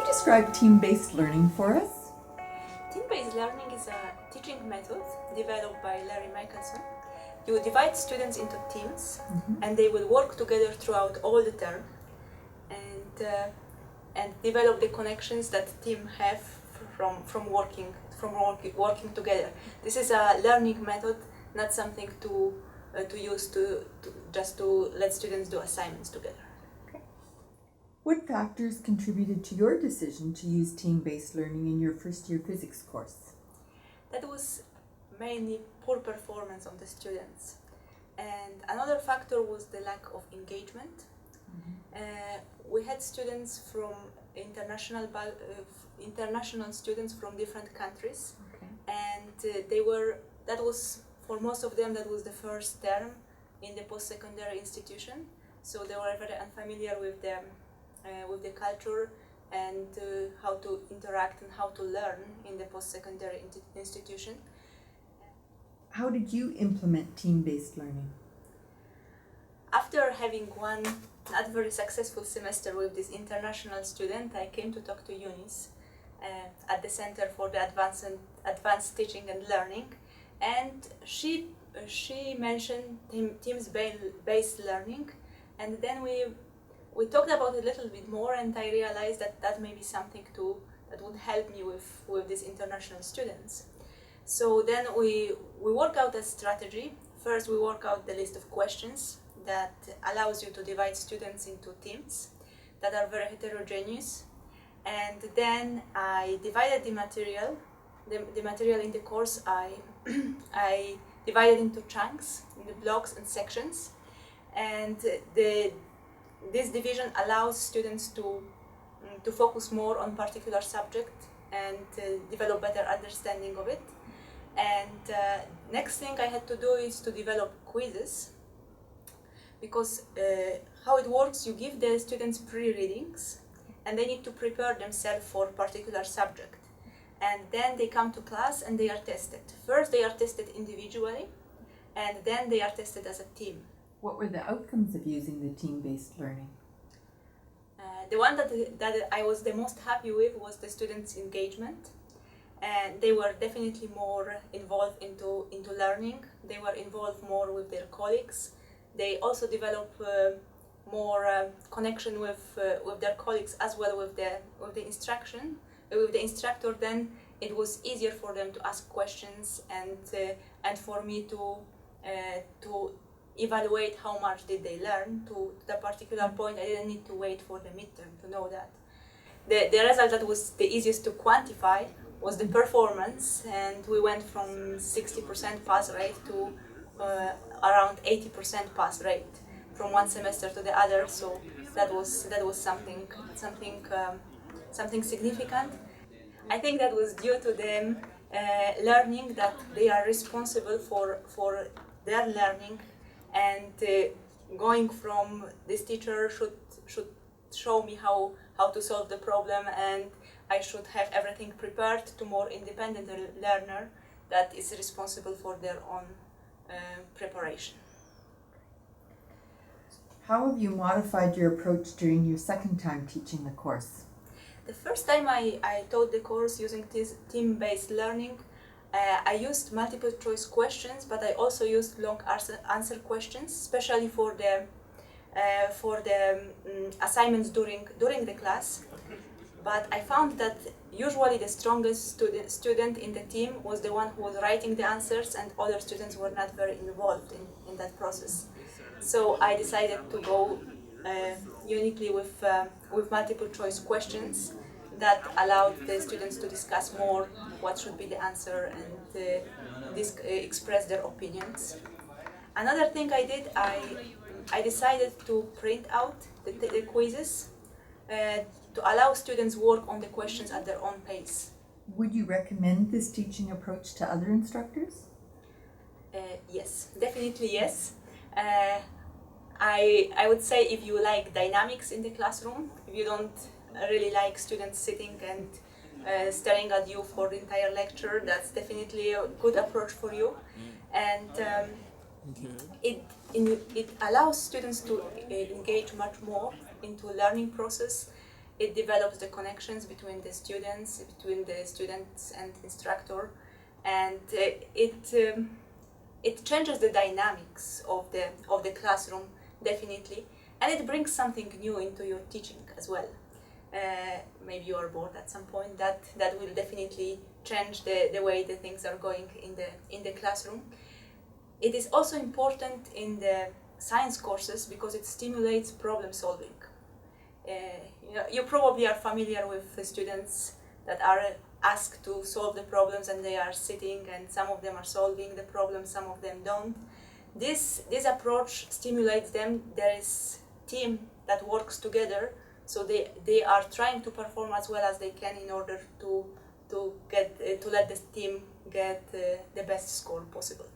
describe team-based learning for us? Team-based learning is a teaching method developed by Larry Michelson. You divide students into teams, and they will work together throughout all the term, and develop the connections that team have from working together. This is a learning method, not something to use to let students do assignments together. Okay. What factors contributed to your decision to use team-based learning in your first-year physics course? That was mainly poor performance of the students, and another factor was the lack of engagement. We had students from international students from different countries, and that was for most of them, that was the first term in the post-secondary institution, so they were very unfamiliar with the culture and how to interact and how to learn in the post-secondary institution. How did you implement team-based learning? After having one not very successful semester with this international student, I came to talk to Eunice at the Center for the Advanced Teaching and Learning, and she mentioned teams-based learning, and then we talked about it a little bit more, and I realized that may be something that would help me with these international students. So then we work out a strategy. First, we work out the list of questions that allows you to divide students into teams that are very heterogeneous, and then I divided the material. The material in the course I divided into chunks, into blocks and sections, and this division allows students to focus more on particular subject and develop better understanding of it. And next thing I had to do is to develop quizzes, because how it works, you give the students pre-readings and they need to prepare themselves for a particular subject, and then they come to class and they are tested. First they are tested individually, and then they are tested as a team. What were the outcomes of using the team-based learning? The one that I was the most happy with was the students' engagement, and they were definitely more involved into learning. They were involved more with their colleagues. They also developed more connection with their colleagues as well with the instructor. Then it was easier for them to ask questions and for me to evaluate how much did they learn to the particular point. I didn't need to wait for the midterm to know that. The result that was the easiest to quantify was the performance, and we went from 60% pass rate to around 80% pass rate from one semester to the other. So that was something significant. I think that was due to them learning that they are responsible for their learning, and going from this teacher should show me how to solve the problem, and I should have everything prepared, to more independent learner that is responsible for their own preparation. How have you modified your approach during your second time teaching the course? The first time I taught the course using team-based learning, I used multiple choice questions, but I also used long answer questions, especially for the assignments during the class. But I found that usually the strongest student in the team was the one who was writing the answers, and other students were not very involved in that process. So I decided to go uniquely with multiple choice questions that allowed the students to discuss more what should be the answer and express their opinions. Another thing I did, I decided to print out the quizzes to allow students work on the questions at their own pace. Would you recommend this teaching approach to other instructors? Yes, definitely yes. I would say if you like dynamics in the classroom, if you don't really like students sitting and staring at you for the entire lecture, that's definitely a good approach for you. And it allows students to engage much more into learning process. It develops the connections between the students and instructor, and it changes the dynamics of the classroom, definitely, and it brings something new into your teaching as well. Maybe you are bored at some point. That will definitely change the way the things are going in the classroom. It is also important in the science courses because it stimulates problem solving. You probably are familiar with the students that are asked to solve the problems, and they are sitting, and some of them are solving the problem, some of them don't. This approach stimulates them. There is team that works together, so they are trying to perform as well as they can in order to let the team get the best score possible.